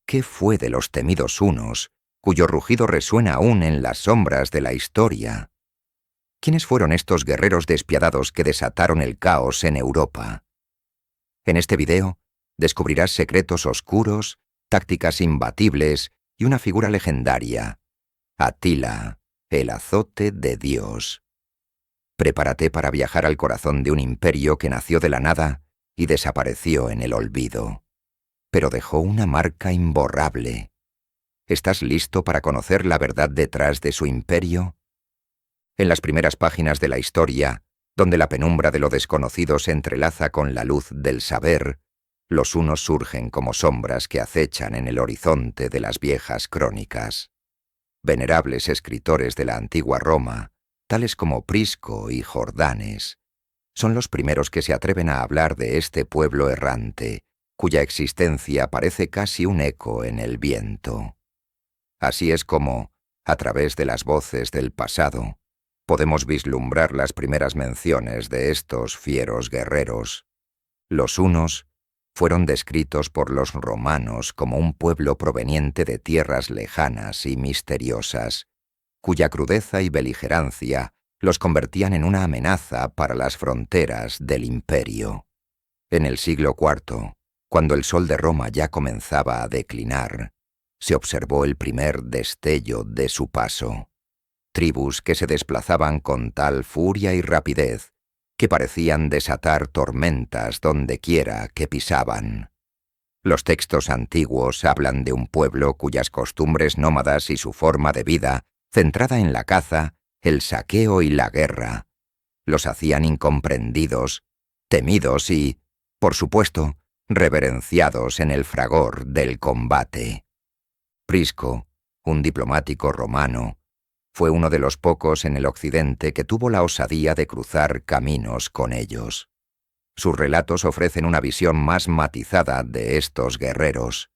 ¿Qué fue de los temidos hunos, cuyo rugido resuena aún en las sombras de la historia? ¿Quiénes fueron estos guerreros despiadados que desataron el caos en Europa? En este video descubrirás secretos oscuros, tácticas imbatibles y una figura legendaria, Atila, el azote de Dios. Prepárate para viajar al corazón de un imperio que nació de la nada y desapareció en el olvido, pero dejó una marca imborrable. ¿Estás listo para conocer la verdad detrás de su imperio? En las primeras páginas de la historia, donde la penumbra de lo desconocido se entrelaza con la luz del saber, los hunos surgen como sombras que acechan en el horizonte de las viejas crónicas. Venerables escritores de la antigua Roma, tales como Prisco y Jordanes, son los primeros que se atreven a hablar de este pueblo errante, cuya existencia parece casi un eco en el viento. Así es como, a través de las voces del pasado, podemos vislumbrar las primeras menciones de estos fieros guerreros. Los hunos fueron descritos por los romanos como un pueblo proveniente de tierras lejanas y misteriosas, cuya crudeza y beligerancia los convertían en una amenaza para las fronteras del imperio. En el siglo IV, cuando el sol de Roma ya comenzaba a declinar, se observó el primer destello de su paso. Tribus que se desplazaban con tal furia y rapidez que parecían desatar tormentas dondequiera que pisaban. Los textos antiguos hablan de un pueblo cuyas costumbres nómadas y su forma de vida, centrada en la caza, el saqueo y la guerra, los hacían incomprendidos, temidos y, por supuesto, reverenciados en el fragor del combate. Prisco, un diplomático romano, fue uno de los pocos en el occidente que tuvo la osadía de cruzar caminos con ellos. Sus relatos ofrecen una visión más matizada de estos guerreros.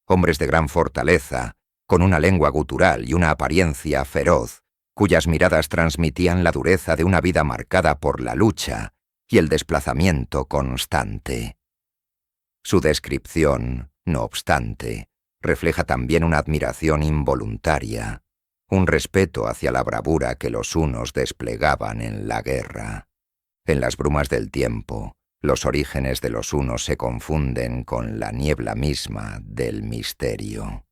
Hombres de gran fortaleza, con una lengua gutural y una apariencia feroz, cuyas miradas transmitían la dureza de una vida marcada por la lucha y el desplazamiento constante. Su descripción, no obstante, refleja también una admiración involuntaria, un respeto hacia la bravura que los hunos desplegaban en la guerra. En las brumas del tiempo, los orígenes de los hunos se confunden con la niebla misma del misterio.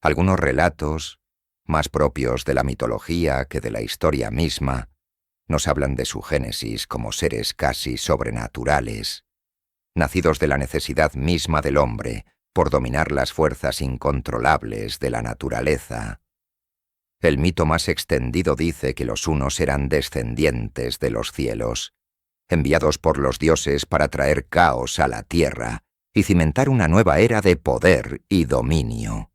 Algunos relatos, más propios de la mitología que de la historia misma, nos hablan de su génesis como seres casi sobrenaturales, nacidos de la necesidad misma del hombre por dominar las fuerzas incontrolables de la naturaleza. El mito más extendido dice que los hunos eran descendientes de los cielos, enviados por los dioses para traer caos a la tierra y cimentar una nueva era de poder y dominio.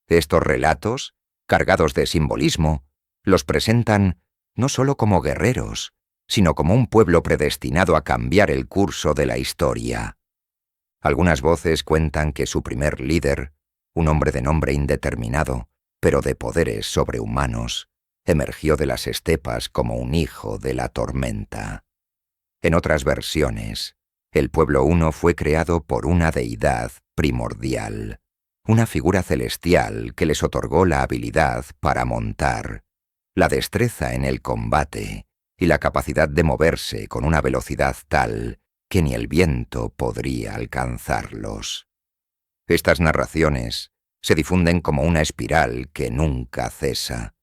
Estos relatos, cargados de simbolismo, los presentan no solo como guerreros, sino como un pueblo predestinado a cambiar el curso de la historia. Algunas voces cuentan que su primer líder, un hombre de nombre indeterminado, pero de poderes sobrehumanos, emergió de las estepas como un hijo de la tormenta. En otras versiones, el pueblo huno fue creado por una deidad primordial, una figura celestial que les otorgó la habilidad para montar, la destreza en el combate y la capacidad de moverse con una velocidad tal que ni el viento podría alcanzarlos. Estas narraciones se difunden como una espiral que nunca cesa,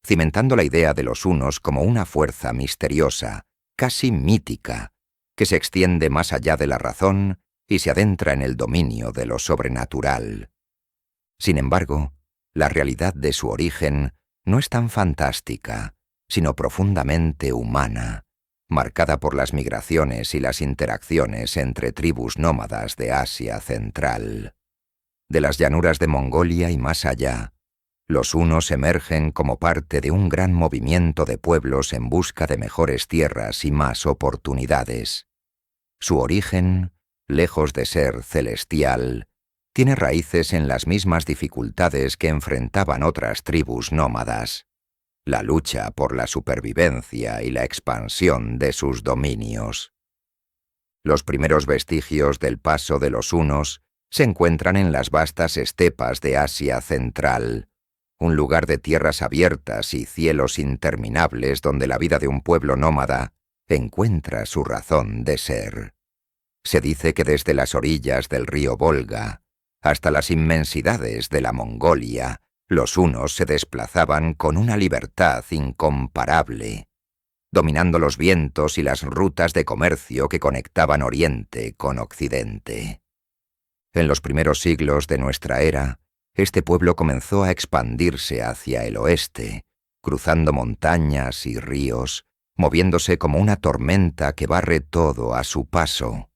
cimentando la idea de los hunos como una fuerza misteriosa, casi mítica, que se extiende más allá de la razón y se adentra en el dominio de lo sobrenatural. Sin embargo, la realidad de su origen no es tan fantástica, sino profundamente humana, marcada por las migraciones y las interacciones entre tribus nómadas de Asia Central. De las llanuras de Mongolia y más allá, los hunos emergen como parte de un gran movimiento de pueblos en busca de mejores tierras y más oportunidades. Su origen, lejos de ser celestial, tiene raíces en las mismas dificultades que enfrentaban otras tribus nómadas: la lucha por la supervivencia y la expansión de sus dominios. Los primeros vestigios del paso de los hunos se encuentran en las vastas estepas de Asia Central, un lugar de tierras abiertas y cielos interminables donde la vida de un pueblo nómada encuentra su razón de ser. Se dice que desde las orillas del río Volga hasta las inmensidades de la Mongolia, los hunos se desplazaban con una libertad incomparable, dominando los vientos y las rutas de comercio que conectaban Oriente con Occidente. En los primeros siglos de nuestra era, este pueblo comenzó a expandirse hacia el oeste, cruzando montañas y ríos, moviéndose como una tormenta que barre todo a su paso.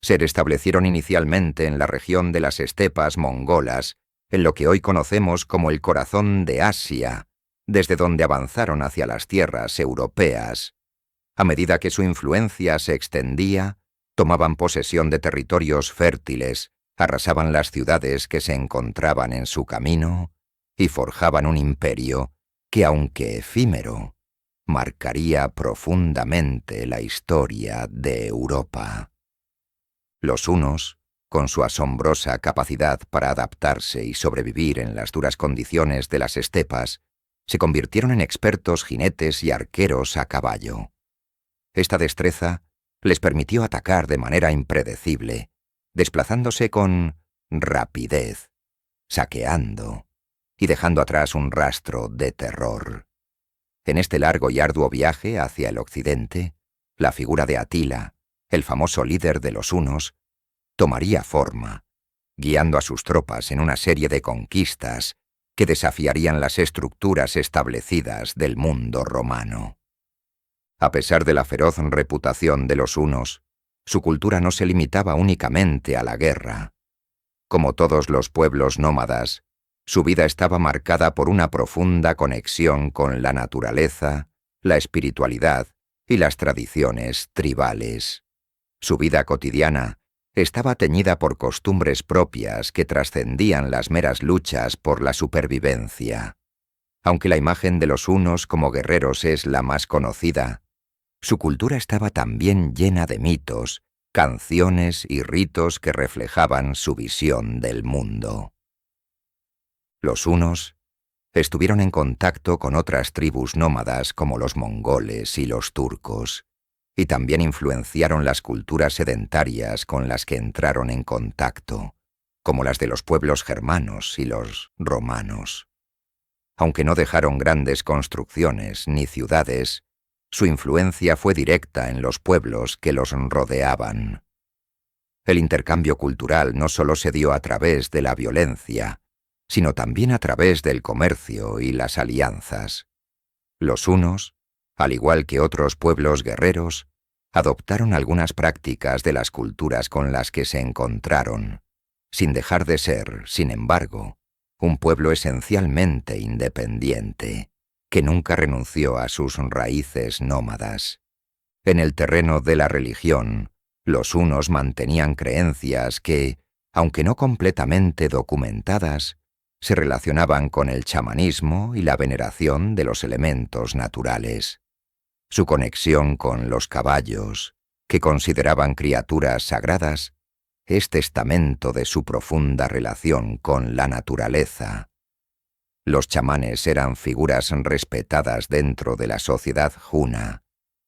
Se restablecieron inicialmente en la región de las estepas mongolas, en lo que hoy conocemos como el corazón de Asia, desde donde avanzaron hacia las tierras europeas. A medida que su influencia se extendía, tomaban posesión de territorios fértiles, arrasaban las ciudades que se encontraban en su camino y forjaban un imperio que, aunque efímero, marcaría profundamente la historia de Europa. Los hunos, con su asombrosa capacidad para adaptarse y sobrevivir en las duras condiciones de las estepas, se convirtieron en expertos jinetes y arqueros a caballo. Esta destreza les permitió atacar de manera impredecible, desplazándose con rapidez, saqueando y dejando atrás un rastro de terror. En este largo y arduo viaje hacia el occidente, la figura de Atila, el famoso líder de los hunos, tomaría forma, guiando a sus tropas en una serie de conquistas que desafiarían las estructuras establecidas del mundo romano. A pesar de la feroz reputación de los hunos, su cultura no se limitaba únicamente a la guerra. Como todos los pueblos nómadas, su vida estaba marcada por una profunda conexión con la naturaleza, la espiritualidad y las tradiciones tribales. Su vida cotidiana estaba teñida por costumbres propias que trascendían las meras luchas por la supervivencia. Aunque la imagen de los hunos como guerreros es la más conocida, su cultura estaba también llena de mitos, canciones y ritos que reflejaban su visión del mundo. Los hunos estuvieron en contacto con otras tribus nómadas como los mongoles y los turcos, y también influenciaron las culturas sedentarias con las que entraron en contacto, como las de los pueblos germanos y los romanos. Aunque no dejaron grandes construcciones ni ciudades, su influencia fue directa en los pueblos que los rodeaban. El intercambio cultural no solo se dio a través de la violencia, sino también a través del comercio y las alianzas. Los hunos, al igual que otros pueblos guerreros, adoptaron algunas prácticas de las culturas con las que se encontraron, sin dejar de ser, sin embargo, un pueblo esencialmente independiente, que nunca renunció a sus raíces nómadas. En el terreno de la religión, los hunos mantenían creencias que, aunque no completamente documentadas, se relacionaban con el chamanismo y la veneración de los elementos naturales. Su conexión con los caballos, que consideraban criaturas sagradas, es testamento de su profunda relación con la naturaleza. Los chamanes eran figuras respetadas dentro de la sociedad huna,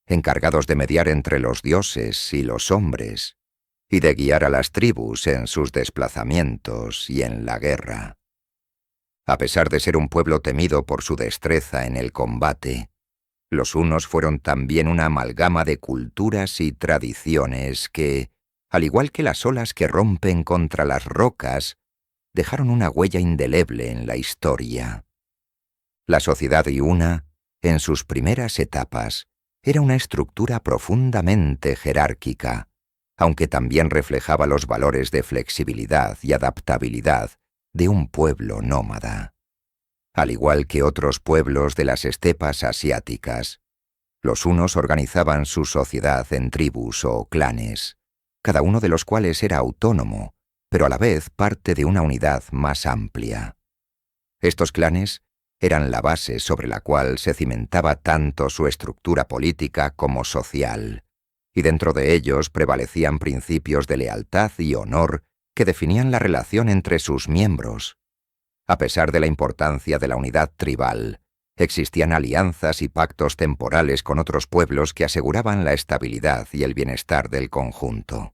encargados de mediar entre los dioses y los hombres, y de guiar a las tribus en sus desplazamientos y en la guerra. A pesar de ser un pueblo temido por su destreza en el combate, los hunos fueron también una amalgama de culturas y tradiciones que, al igual que las olas que rompen contra las rocas, dejaron una huella indeleble en la historia. La sociedad huna, en sus primeras etapas, era una estructura profundamente jerárquica, aunque también reflejaba los valores de flexibilidad y adaptabilidad de un pueblo nómada. Al igual que otros pueblos de las estepas asiáticas, los hunos organizaban su sociedad en tribus o clanes, cada uno de los cuales era autónomo, pero a la vez parte de una unidad más amplia. Estos clanes eran la base sobre la cual se cimentaba tanto su estructura política como social, y dentro de ellos prevalecían principios de lealtad y honor que definían la relación entre sus miembros. A pesar de la importancia de la unidad tribal, existían alianzas y pactos temporales con otros pueblos que aseguraban la estabilidad y el bienestar del conjunto.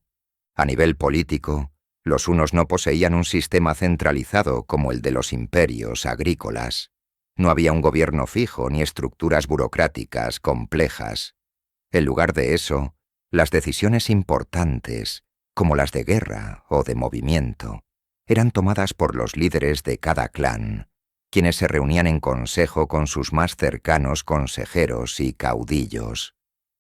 A nivel político, los hunos no poseían un sistema centralizado como el de los imperios agrícolas. No había un gobierno fijo ni estructuras burocráticas complejas. En lugar de eso, las decisiones importantes, como las de guerra o de movimiento, eran tomadas por los líderes de cada clan, quienes se reunían en consejo con sus más cercanos consejeros y caudillos.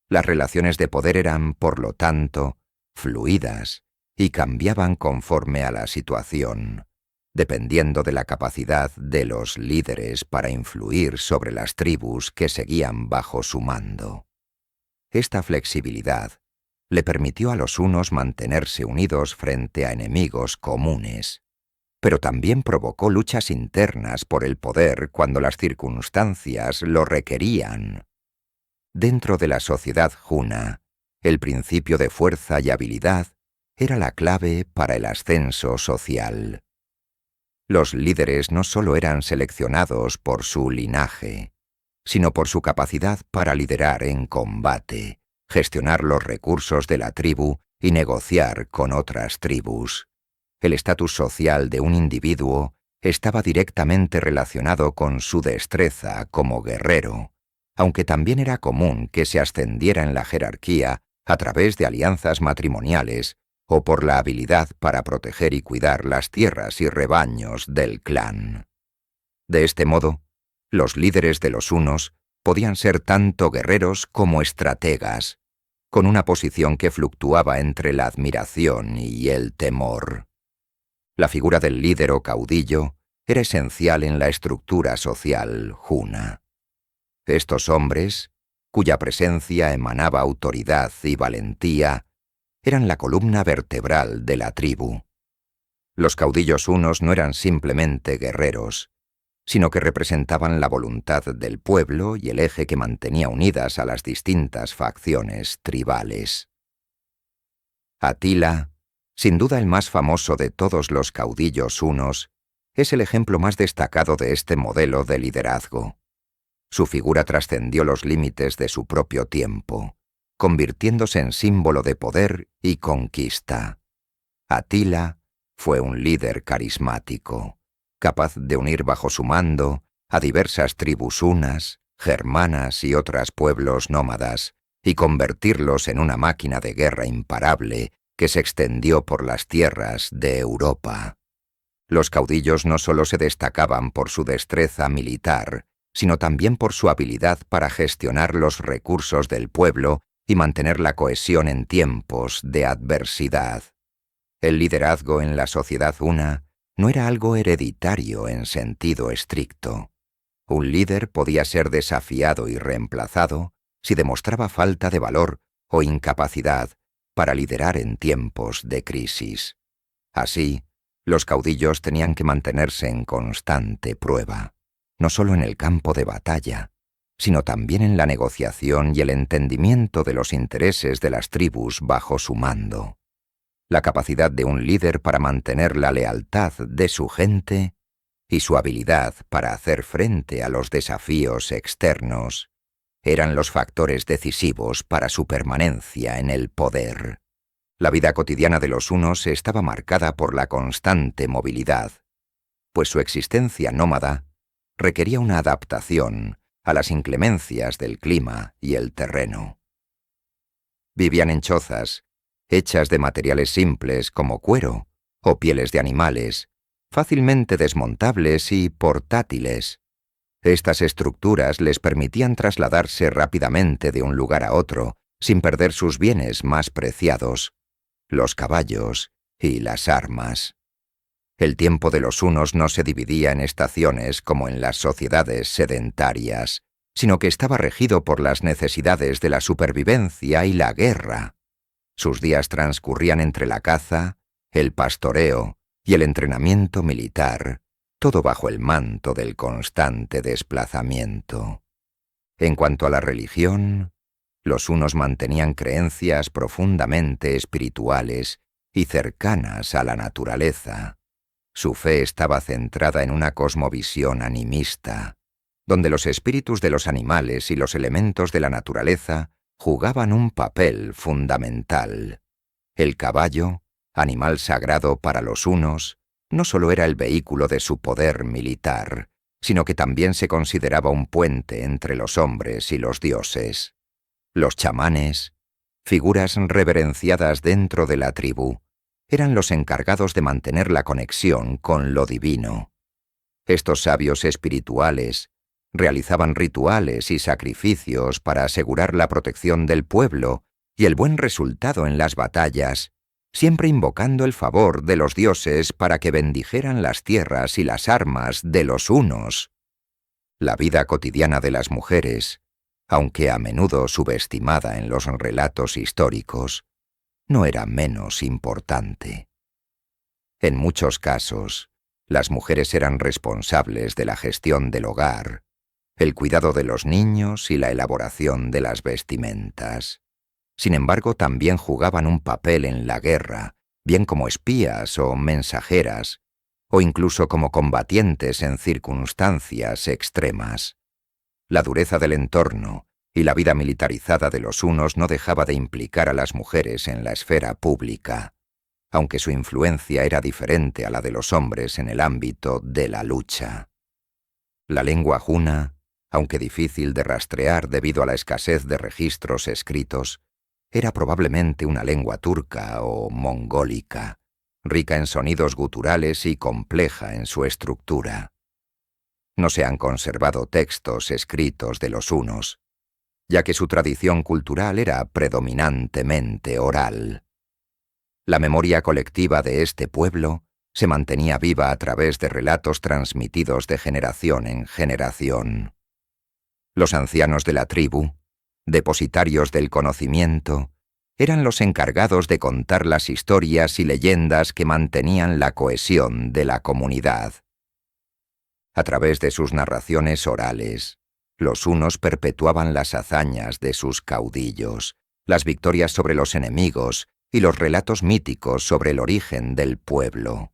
Las relaciones de poder eran, por lo tanto, fluidas y cambiaban conforme a la situación, dependiendo de la capacidad de los líderes para influir sobre las tribus que seguían bajo su mando. Esta flexibilidad le permitió a los hunos mantenerse unidos frente a enemigos comunes, pero también provocó luchas internas por el poder cuando las circunstancias lo requerían. Dentro de la sociedad juna, el principio de fuerza y habilidad era la clave para el ascenso social. Los líderes no solo eran seleccionados por su linaje, sino por su capacidad para liderar en combate, gestionar los recursos de la tribu y negociar con otras tribus. El estatus social de un individuo estaba directamente relacionado con su destreza como guerrero, aunque también era común que se ascendiera en la jerarquía a través de alianzas matrimoniales o por la habilidad para proteger y cuidar las tierras y rebaños del clan. De este modo, los líderes de los hunos podían ser tanto guerreros como estrategas, con una posición que fluctuaba entre la admiración y el temor. La figura del líder o caudillo era esencial en la estructura social juna. Estos hombres, cuya presencia emanaba autoridad y valentía, eran la columna vertebral de la tribu. Los caudillos hunos no eran simplemente guerreros, sino que representaban la voluntad del pueblo y el eje que mantenía unidas a las distintas facciones tribales. Atila, sin duda el más famoso de todos los caudillos hunos, es el ejemplo más destacado de este modelo de liderazgo. Su figura trascendió los límites de su propio tiempo, convirtiéndose en símbolo de poder y conquista. Atila fue un líder carismático, capaz de unir bajo su mando a diversas tribus hunas, germanas y otros pueblos nómadas, y convertirlos en una máquina de guerra imparable que se extendió por las tierras de Europa. Los caudillos no solo se destacaban por su destreza militar, sino también por su habilidad para gestionar los recursos del pueblo y mantener la cohesión en tiempos de adversidad. El liderazgo en la sociedad huna no era algo hereditario en sentido estricto. Un líder podía ser desafiado y reemplazado si demostraba falta de valor o incapacidad para liderar en tiempos de crisis. Así, los caudillos tenían que mantenerse en constante prueba, no solo en el campo de batalla, sino también en la negociación y el entendimiento de los intereses de las tribus bajo su mando. La capacidad de un líder para mantener la lealtad de su gente y su habilidad para hacer frente a los desafíos externos eran los factores decisivos para su permanencia en el poder. La vida cotidiana de los hunos estaba marcada por la constante movilidad, pues su existencia nómada requería una adaptación a las inclemencias del clima y el terreno. Vivían en chozas, hechas de materiales simples como cuero o pieles de animales, fácilmente desmontables y portátiles. Estas estructuras les permitían trasladarse rápidamente de un lugar a otro, sin perder sus bienes más preciados, los caballos y las armas. El tiempo de los hunos no se dividía en estaciones como en las sociedades sedentarias, sino que estaba regido por las necesidades de la supervivencia y la guerra. Sus días transcurrían entre la caza, el pastoreo y el entrenamiento militar, todo bajo el manto del constante desplazamiento. En cuanto a la religión, los hunos mantenían creencias profundamente espirituales y cercanas a la naturaleza. Su fe estaba centrada en una cosmovisión animista, donde los espíritus de los animales y los elementos de la naturaleza jugaban un papel fundamental. El caballo, animal sagrado para los hunos, no solo era el vehículo de su poder militar, sino que también se consideraba un puente entre los hombres y los dioses. Los chamanes, figuras reverenciadas dentro de la tribu, eran los encargados de mantener la conexión con lo divino. Estos sabios espirituales realizaban rituales y sacrificios para asegurar la protección del pueblo y el buen resultado en las batallas, siempre invocando el favor de los dioses para que bendijeran las tierras y las armas de los hunos. La vida cotidiana de las mujeres, aunque a menudo subestimada en los relatos históricos, no era menos importante. En muchos casos, las mujeres eran responsables de la gestión del hogar, el cuidado de los niños y la elaboración de las vestimentas. Sin embargo, también jugaban un papel en la guerra, bien como espías o mensajeras, o incluso como combatientes en circunstancias extremas. La dureza del entorno y la vida militarizada de los hunos no dejaba de implicar a las mujeres en la esfera pública, aunque su influencia era diferente a la de los hombres en el ámbito de la lucha. La lengua huna, aunque difícil de rastrear debido a la escasez de registros escritos, era probablemente una lengua turca o mongólica, rica en sonidos guturales y compleja en su estructura. No se han conservado textos escritos de los hunos, ya que su tradición cultural era predominantemente oral. La memoria colectiva de este pueblo se mantenía viva a través de relatos transmitidos de generación en generación. Los ancianos de la tribu, depositarios del conocimiento, eran los encargados de contar las historias y leyendas que mantenían la cohesión de la comunidad. A través de sus narraciones orales, los hunos perpetuaban las hazañas de sus caudillos, las victorias sobre los enemigos y los relatos míticos sobre el origen del pueblo.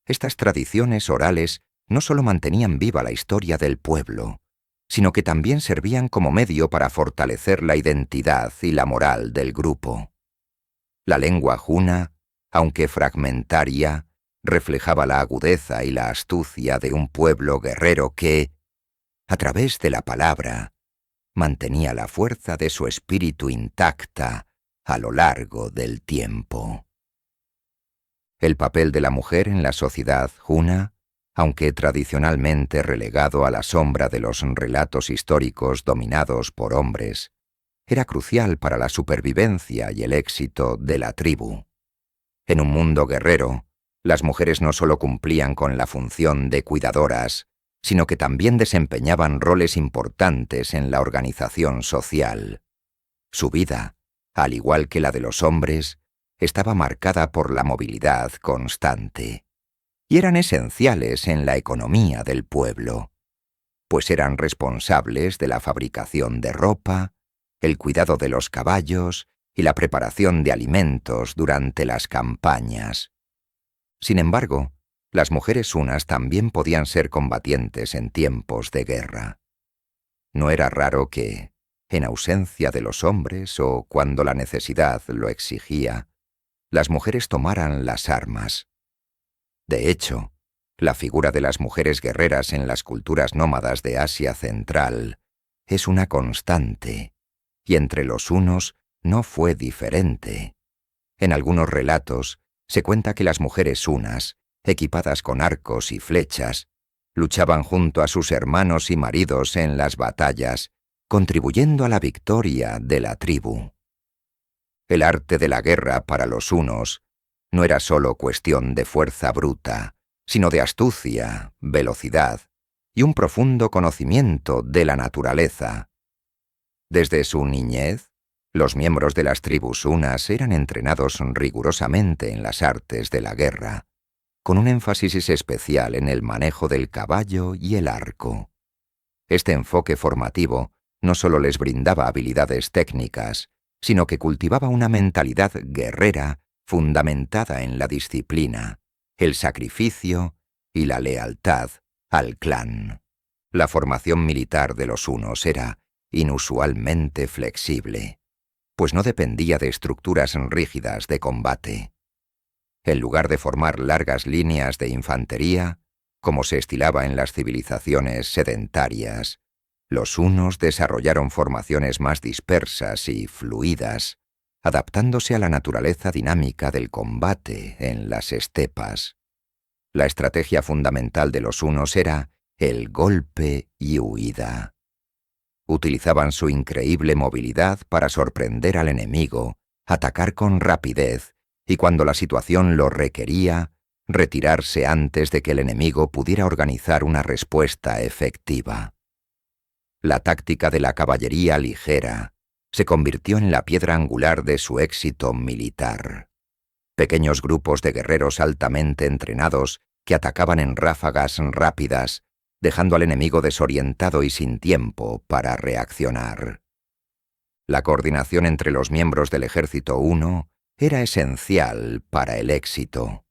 Estas tradiciones orales no solo mantenían viva la historia del pueblo, sino que también servían como medio para fortalecer la identidad y la moral del grupo. La lengua huna, aunque fragmentaria, reflejaba la agudeza y la astucia de un pueblo guerrero que, a través de la palabra, mantenía la fuerza de su espíritu intacta a lo largo del tiempo. El papel de la mujer en la sociedad huna, aunque tradicionalmente relegado a la sombra de los relatos históricos dominados por hombres, era crucial para la supervivencia y el éxito de la tribu. En un mundo guerrero, las mujeres no solo cumplían con la función de cuidadoras, sino que también desempeñaban roles importantes en la organización social. Su vida, al igual que la de los hombres, estaba marcada por la movilidad constante, y eran esenciales en la economía del pueblo, pues eran responsables de la fabricación de ropa, el cuidado de los caballos y la preparación de alimentos durante las campañas. Sin embargo, las mujeres hunas también podían ser combatientes en tiempos de guerra. No era raro que, en ausencia de los hombres o cuando la necesidad lo exigía, las mujeres tomaran las armas. De hecho, la figura de las mujeres guerreras en las culturas nómadas de Asia Central es una constante, y entre los hunos no fue diferente. En algunos relatos se cuenta que las mujeres hunas, equipadas con arcos y flechas, luchaban junto a sus hermanos y maridos en las batallas, contribuyendo a la victoria de la tribu. El arte de la guerra para los hunos no era solo cuestión de fuerza bruta, sino de astucia, velocidad y un profundo conocimiento de la naturaleza. Desde su niñez, los miembros de las tribus hunas eran entrenados rigurosamente en las artes de la guerra, con un énfasis especial en el manejo del caballo y el arco. Este enfoque formativo no solo les brindaba habilidades técnicas, sino que cultivaba una mentalidad guerrera fundamentada en la disciplina, el sacrificio y la lealtad al clan. La formación militar de los hunos era inusualmente flexible, pues no dependía de estructuras rígidas de combate. En lugar de formar largas líneas de infantería, como se estilaba en las civilizaciones sedentarias, los hunos desarrollaron formaciones más dispersas y fluidas, adaptándose a la naturaleza dinámica del combate en las estepas. La estrategia fundamental de los hunos era el golpe y huida. Utilizaban su increíble movilidad para sorprender al enemigo, atacar con rapidez y, cuando la situación lo requería, retirarse antes de que el enemigo pudiera organizar una respuesta efectiva. La táctica de la caballería ligera se convirtió en la piedra angular de su éxito militar. Pequeños grupos de guerreros altamente entrenados que atacaban en ráfagas rápidas, dejando al enemigo desorientado y sin tiempo para reaccionar. La coordinación entre los miembros del ejército huno era esencial para el éxito.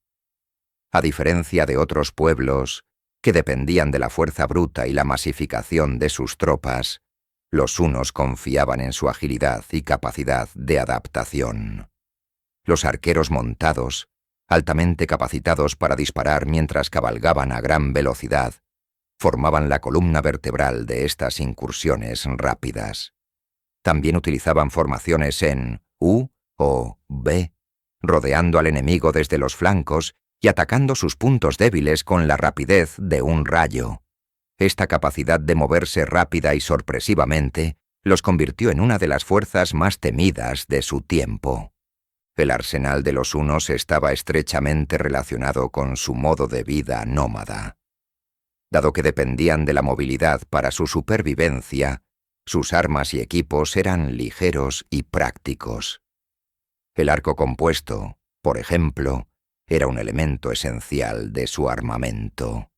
A diferencia de otros pueblos, que dependían de la fuerza bruta y la masificación de sus tropas, los hunos confiaban en su agilidad y capacidad de adaptación. Los arqueros montados, altamente capacitados para disparar mientras cabalgaban a gran velocidad, formaban la columna vertebral de estas incursiones rápidas. También utilizaban formaciones en U o B, rodeando al enemigo desde los flancos y atacando sus puntos débiles con la rapidez de un rayo. Esta capacidad de moverse rápida y sorpresivamente los convirtió en una de las fuerzas más temidas de su tiempo. El arsenal de los hunos estaba estrechamente relacionado con su modo de vida nómada. Dado que dependían de la movilidad para su supervivencia, sus armas y equipos eran ligeros y prácticos. El arco compuesto, por ejemplo, era un elemento esencial de su armamento.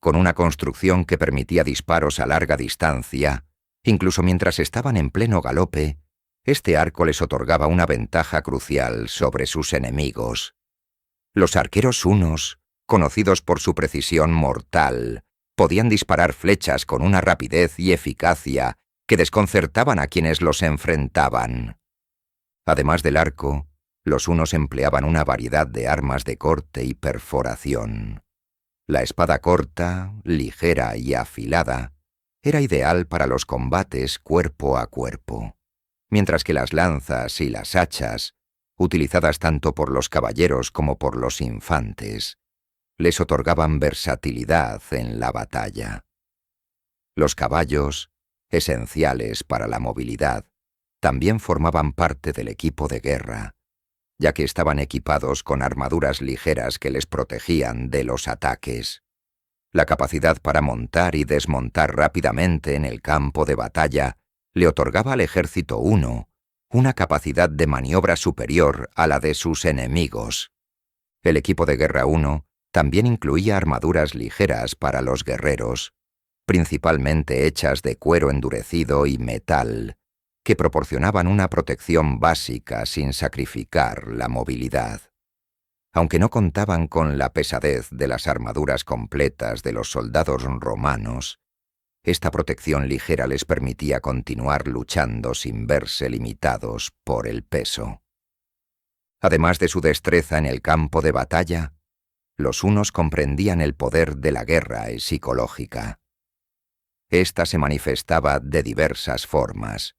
Con una construcción que permitía disparos a larga distancia, incluso mientras estaban en pleno galope, este arco les otorgaba una ventaja crucial sobre sus enemigos. Los arqueros hunos, conocidos por su precisión mortal, podían disparar flechas con una rapidez y eficacia que desconcertaban a quienes los enfrentaban. Además del arco, los hunos empleaban una variedad de armas de corte y perforación. La espada corta, ligera y afilada era ideal para los combates cuerpo a cuerpo, mientras que las lanzas y las hachas, utilizadas tanto por los caballeros como por los infantes, les otorgaban versatilidad en la batalla. Los caballos, esenciales para la movilidad, también formaban parte del equipo de guerra, ya que estaban equipados con armaduras ligeras que les protegían de los ataques. La capacidad para montar y desmontar rápidamente en el campo de batalla le otorgaba al ejército huno una capacidad de maniobra superior a la de sus enemigos. El equipo de guerra huno también incluía armaduras ligeras para los guerreros, principalmente hechas de cuero endurecido y metal, que proporcionaban una protección básica sin sacrificar la movilidad. Aunque no contaban con la pesadez de las armaduras completas de los soldados romanos, esta protección ligera les permitía continuar luchando sin verse limitados por el peso. Además de su destreza en el campo de batalla, los hunos comprendían el poder de la guerra psicológica. Esta se manifestaba de diversas formas,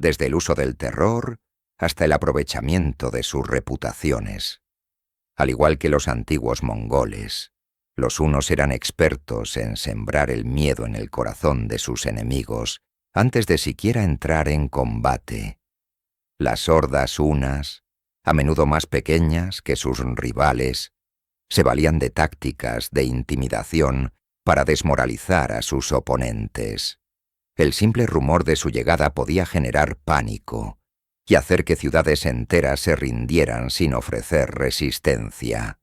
desde el uso del terror hasta el aprovechamiento de sus reputaciones. Al igual que los antiguos mongoles, los hunos eran expertos en sembrar el miedo en el corazón de sus enemigos antes de siquiera entrar en combate. Las hordas hunas, a menudo más pequeñas que sus rivales, se valían de tácticas de intimidación para desmoralizar a sus oponentes. El simple rumor de su llegada podía generar pánico y hacer que ciudades enteras se rindieran sin ofrecer resistencia.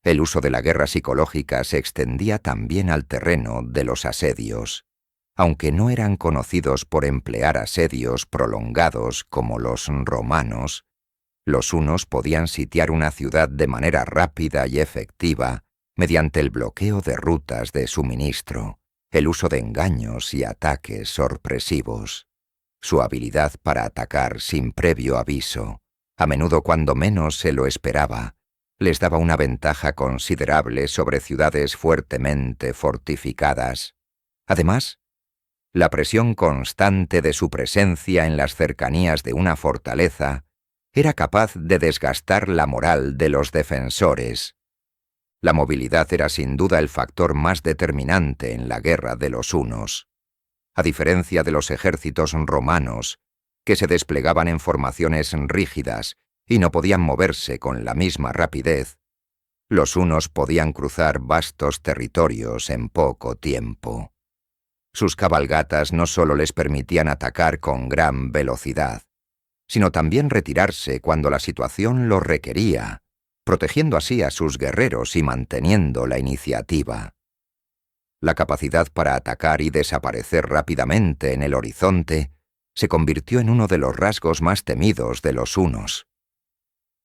El uso de la guerra psicológica se extendía también al terreno de los asedios, aunque no eran conocidos por emplear asedios prolongados como los romanos. Los hunos podían sitiar una ciudad de manera rápida y efectiva mediante el bloqueo de rutas de suministro, el uso de engaños y ataques sorpresivos. Su habilidad para atacar sin previo aviso, a menudo cuando menos se lo esperaba, les daba una ventaja considerable sobre ciudades fuertemente fortificadas. Además, la presión constante de su presencia en las cercanías de una fortaleza era capaz de desgastar la moral de los defensores. La movilidad era sin duda el factor más determinante en la guerra de los hunos. A diferencia de los ejércitos romanos, que se desplegaban en formaciones rígidas y no podían moverse con la misma rapidez, los hunos podían cruzar vastos territorios en poco tiempo. Sus cabalgatas no solo les permitían atacar con gran velocidad, sino también retirarse cuando la situación lo requería, protegiendo así a sus guerreros y manteniendo la iniciativa. La capacidad para atacar y desaparecer rápidamente en el horizonte se convirtió en uno de los rasgos más temidos de los hunos.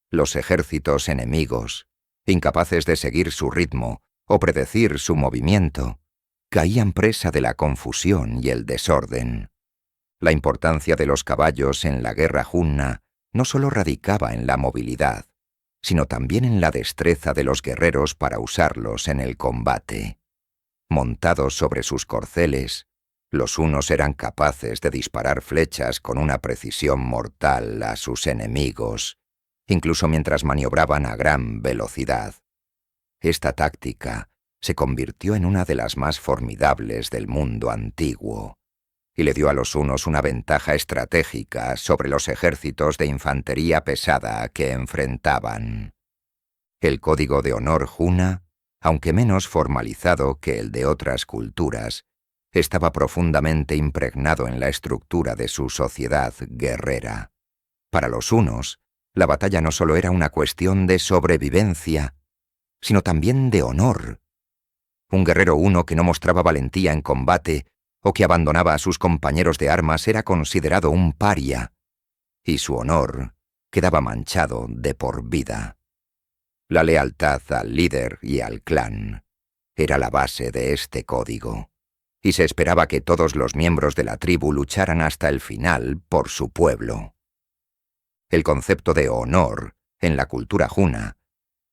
Los ejércitos enemigos, incapaces de seguir su ritmo o predecir su movimiento, caían presa de la confusión y el desorden. La importancia de los caballos en la guerra hunna no solo radicaba en la movilidad, sino también en la destreza de los guerreros para usarlos en el combate. Montados sobre sus corceles, los hunos eran capaces de disparar flechas con una precisión mortal a sus enemigos, incluso mientras maniobraban a gran velocidad. Esta táctica se convirtió en una de las más formidables del mundo antiguo, y le dio a los hunos una ventaja estratégica sobre los ejércitos de infantería pesada que enfrentaban. El código de honor hunna, aunque menos formalizado que el de otras culturas, estaba profundamente impregnado en la estructura de su sociedad guerrera. Para los hunos, la batalla no solo era una cuestión de sobrevivencia, sino también de honor. Un guerrero huno que no mostraba valentía en combate o que abandonaba a sus compañeros de armas era considerado un paria, y su honor quedaba manchado de por vida. La lealtad al líder y al clan era la base de este código, y se esperaba que todos los miembros de la tribu lucharan hasta el final por su pueblo. El concepto de honor, en la cultura hunna,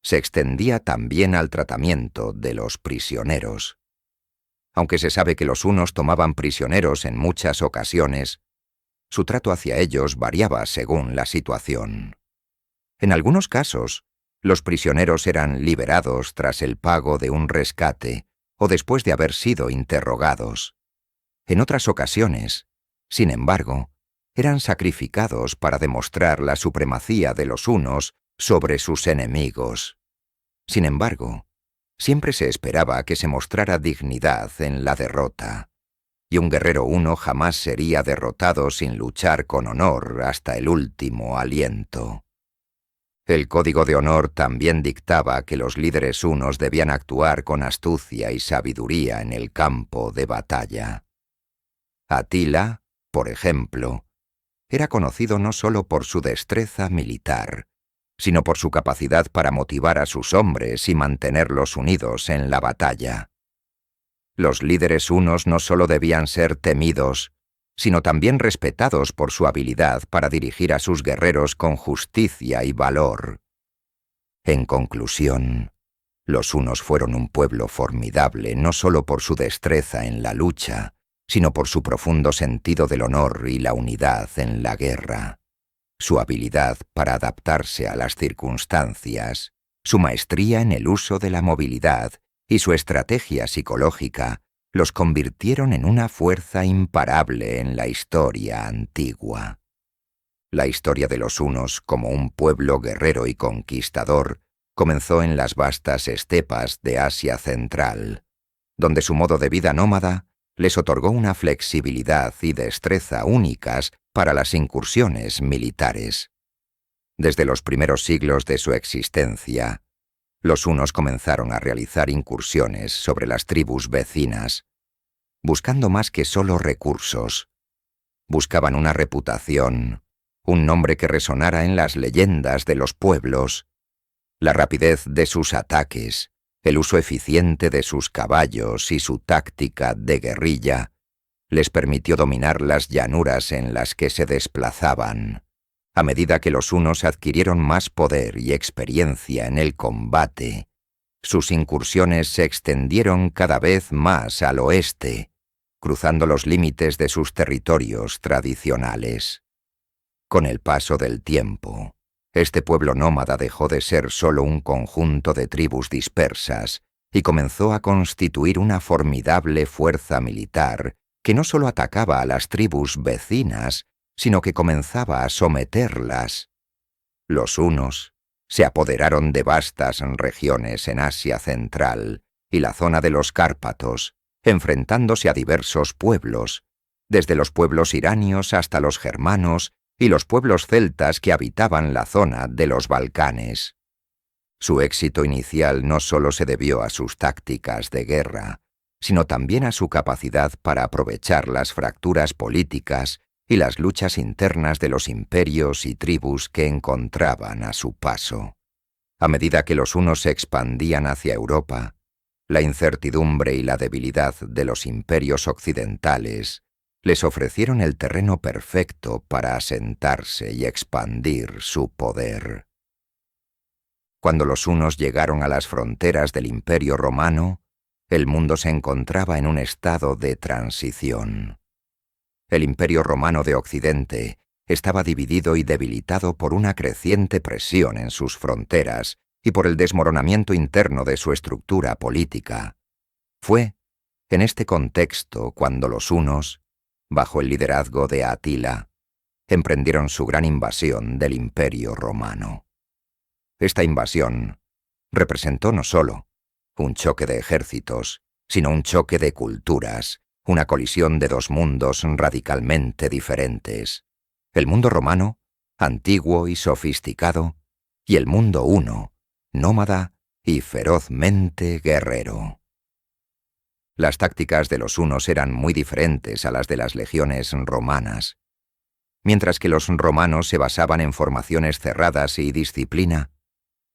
se extendía también al tratamiento de los prisioneros. Aunque se sabe que los hunos tomaban prisioneros en muchas ocasiones, su trato hacia ellos variaba según la situación. En algunos casos, los prisioneros eran liberados tras el pago de un rescate o después de haber sido interrogados. En otras ocasiones, sin embargo, eran sacrificados para demostrar la supremacía de los hunos sobre sus enemigos. Sin embargo, siempre se esperaba que se mostrara dignidad en la derrota, y un guerrero huno jamás sería derrotado sin luchar con honor hasta el último aliento. El código de honor también dictaba que los líderes hunos debían actuar con astucia y sabiduría en el campo de batalla. Atila, por ejemplo, era conocido no solo por su destreza militar, sino por su capacidad para motivar a sus hombres y mantenerlos unidos en la batalla. Los líderes hunos no solo debían ser temidos, sino también respetados por su habilidad para dirigir a sus guerreros con justicia y valor. En conclusión, los hunos fueron un pueblo formidable no solo por su destreza en la lucha, sino por su profundo sentido del honor y la unidad en la guerra. Su habilidad para adaptarse a las circunstancias, su maestría en el uso de la movilidad y su estrategia psicológica los convirtieron en una fuerza imparable en la historia antigua. La historia de los hunos como un pueblo guerrero y conquistador comenzó en las vastas estepas de Asia Central, donde su modo de vida nómada les otorgó una flexibilidad y destreza únicas para las incursiones militares. Desde los primeros siglos de su existencia, los hunos comenzaron a realizar incursiones sobre las tribus vecinas, buscando más que solo recursos. Buscaban una reputación, un nombre que resonara en las leyendas de los pueblos. La rapidez de sus ataques, el uso eficiente de sus caballos y su táctica de guerrilla les permitió dominar las llanuras en las que se desplazaban. A medida que los hunos adquirieron más poder y experiencia en el combate, sus incursiones se extendieron cada vez más al oeste, cruzando los límites de sus territorios tradicionales. Con el paso del tiempo, este pueblo nómada dejó de ser solo un conjunto de tribus dispersas y comenzó a constituir una formidable fuerza militar que no solo atacaba a las tribus vecinas, sino que comenzaba a someterlas. Los hunos se apoderaron de vastas regiones en Asia Central y la zona de los Cárpatos, enfrentándose a diversos pueblos, desde los pueblos iranios hasta los germanos y los pueblos celtas que habitaban la zona de los Balcanes. Su éxito inicial no solo se debió a sus tácticas de guerra, sino también a su capacidad para aprovechar las fracturas políticas y las luchas internas de los imperios y tribus que encontraban a su paso. A medida que los hunos se expandían hacia Europa, la incertidumbre y la debilidad de los imperios occidentales les ofrecieron el terreno perfecto para asentarse y expandir su poder. Cuando los hunos llegaron a las fronteras del Imperio Romano, el mundo se encontraba en un estado de transición. El Imperio Romano de Occidente estaba dividido y debilitado por una creciente presión en sus fronteras y por el desmoronamiento interno de su estructura política. Fue en este contexto cuando los hunos, bajo el liderazgo de Atila, emprendieron su gran invasión del Imperio Romano. Esta invasión representó no solo un choque de ejércitos, sino un choque de culturas, una colisión de dos mundos radicalmente diferentes. El mundo romano, antiguo y sofisticado, y el mundo huno, nómada y ferozmente guerrero. Las tácticas de los hunos eran muy diferentes a las de las legiones romanas. Mientras que los romanos se basaban en formaciones cerradas y disciplina,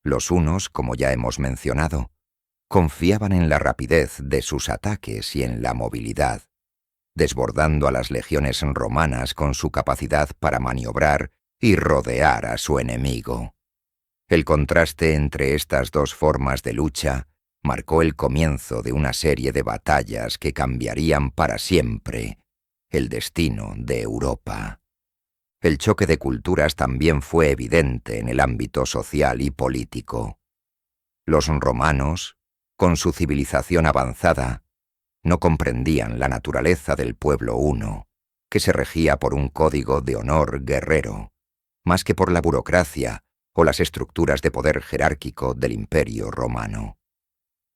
los hunos, como ya hemos mencionado, confiaban en la rapidez de sus ataques y en la movilidad, desbordando a las legiones romanas con su capacidad para maniobrar y rodear a su enemigo. El contraste entre estas dos formas de lucha marcó el comienzo de una serie de batallas que cambiarían para siempre el destino de Europa. El choque de culturas también fue evidente en el ámbito social y político. Los romanos, con su civilización avanzada, no comprendían la naturaleza del pueblo huno, que se regía por un código de honor guerrero, más que por la burocracia o las estructuras de poder jerárquico del Imperio Romano.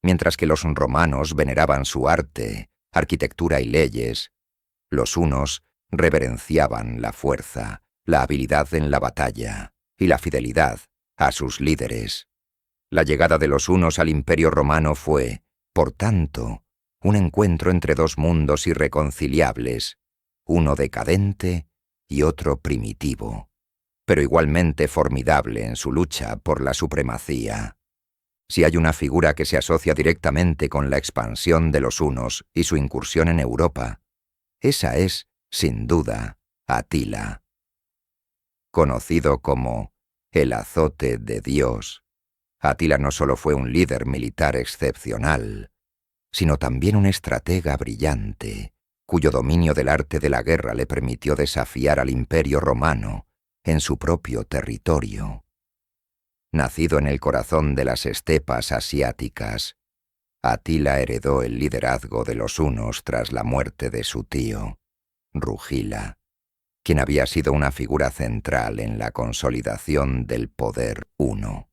Mientras que los romanos veneraban su arte, arquitectura y leyes, los hunos reverenciaban la fuerza, la habilidad en la batalla y la fidelidad a sus líderes. La llegada de los hunos al Imperio Romano fue, por tanto, un encuentro entre dos mundos irreconciliables, uno decadente y otro primitivo, pero igualmente formidable en su lucha por la supremacía. Si hay una figura que se asocia directamente con la expansión de los hunos y su incursión en Europa, esa es, sin duda, Atila. Conocido como el azote de Dios, Atila no solo fue un líder militar excepcional, sino también un estratega brillante, cuyo dominio del arte de la guerra le permitió desafiar al Imperio Romano en su propio territorio. Nacido en el corazón de las estepas asiáticas, Atila heredó el liderazgo de los hunos tras la muerte de su tío, Rugila, quien había sido una figura central en la consolidación del poder huno.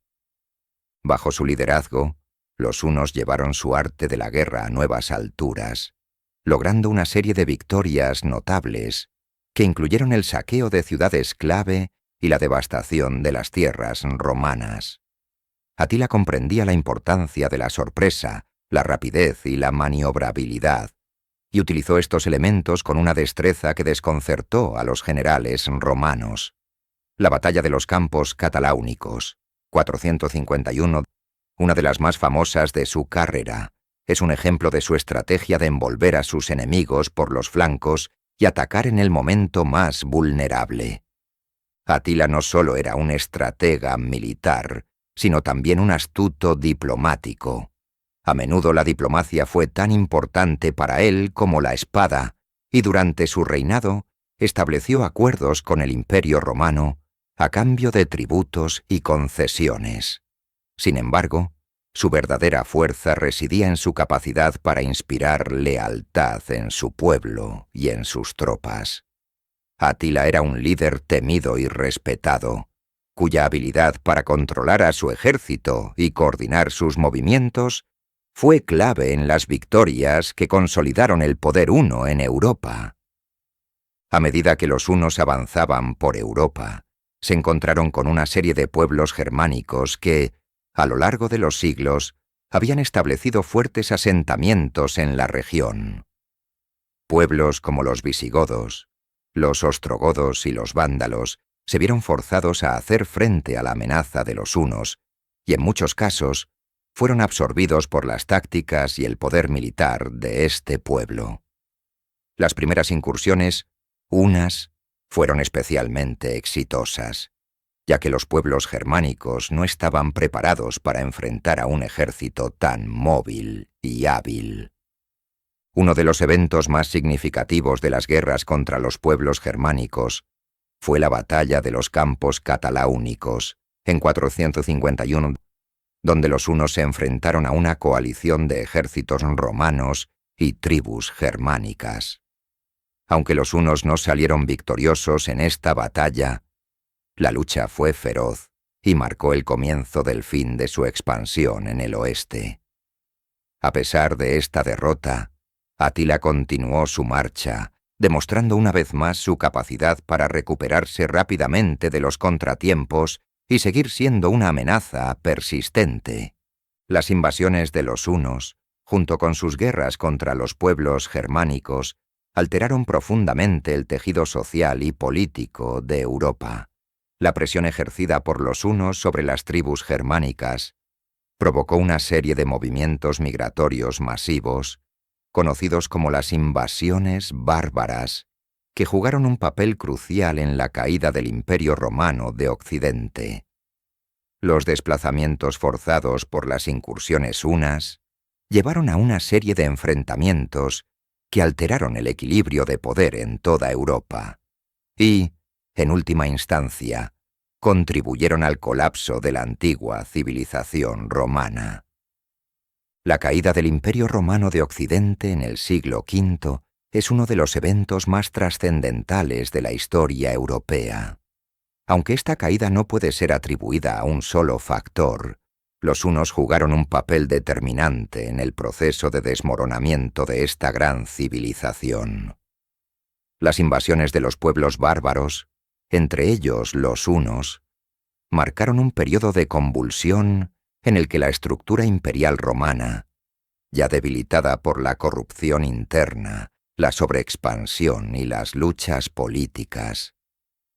Bajo su liderazgo, los hunos llevaron su arte de la guerra a nuevas alturas, logrando una serie de victorias notables que incluyeron el saqueo de ciudades clave y la devastación de las tierras romanas. Atila comprendía la importancia de la sorpresa, la rapidez y la maniobrabilidad, y utilizó estos elementos con una destreza que desconcertó a los generales romanos. La batalla de los campos cataláunicos, 451, una de las más famosas de su carrera, es un ejemplo de su estrategia de envolver a sus enemigos por los flancos y atacar en el momento más vulnerable. Atila no solo era un estratega militar, sino también un astuto diplomático. A menudo la diplomacia fue tan importante para él como la espada, y durante su reinado estableció acuerdos con el Imperio Romano a cambio de tributos y concesiones. Sin embargo, su verdadera fuerza residía en su capacidad para inspirar lealtad en su pueblo y en sus tropas. Atila era un líder temido y respetado, cuya habilidad para controlar a su ejército y coordinar sus movimientos fue clave en las victorias que consolidaron el poder huno en Europa. A medida que los hunos avanzaban por Europa, se encontraron con una serie de pueblos germánicos que, a lo largo de los siglos, habían establecido fuertes asentamientos en la región. Pueblos como los visigodos, los ostrogodos y los vándalos se vieron forzados a hacer frente a la amenaza de los hunos, y en muchos casos fueron absorbidos por las tácticas y el poder militar de este pueblo. Las primeras incursiones hunas fueron especialmente exitosas, ya que los pueblos germánicos no estaban preparados para enfrentar a un ejército tan móvil y hábil. Uno de los eventos más significativos de las guerras contra los pueblos germánicos fue la batalla de los campos cataláunicos, en 451, donde los hunos se enfrentaron a una coalición de ejércitos romanos y tribus germánicas. Aunque los hunos no salieron victoriosos en esta batalla, la lucha fue feroz y marcó el comienzo del fin de su expansión en el oeste. A pesar de esta derrota, Atila continuó su marcha, demostrando una vez más su capacidad para recuperarse rápidamente de los contratiempos y seguir siendo una amenaza persistente. Las invasiones de los hunos, junto con sus guerras contra los pueblos germánicos, alteraron profundamente el tejido social y político de Europa. La presión ejercida por los hunos sobre las tribus germánicas provocó una serie de movimientos migratorios masivos, conocidos como las invasiones bárbaras, que jugaron un papel crucial en la caída del Imperio Romano de Occidente. Los desplazamientos forzados por las incursiones hunas llevaron a una serie de enfrentamientos que alteraron el equilibrio de poder en toda Europa y, en última instancia, contribuyeron al colapso de la antigua civilización romana. La caída del Imperio Romano de Occidente en el siglo V es uno de los eventos más trascendentales de la historia europea. Aunque esta caída no puede ser atribuida a un solo factor, los hunos jugaron un papel determinante en el proceso de desmoronamiento de esta gran civilización. Las invasiones de los pueblos bárbaros, entre ellos los hunos, marcaron un periodo de convulsión en el que la estructura imperial romana, ya debilitada por la corrupción interna, la sobreexpansión y las luchas políticas,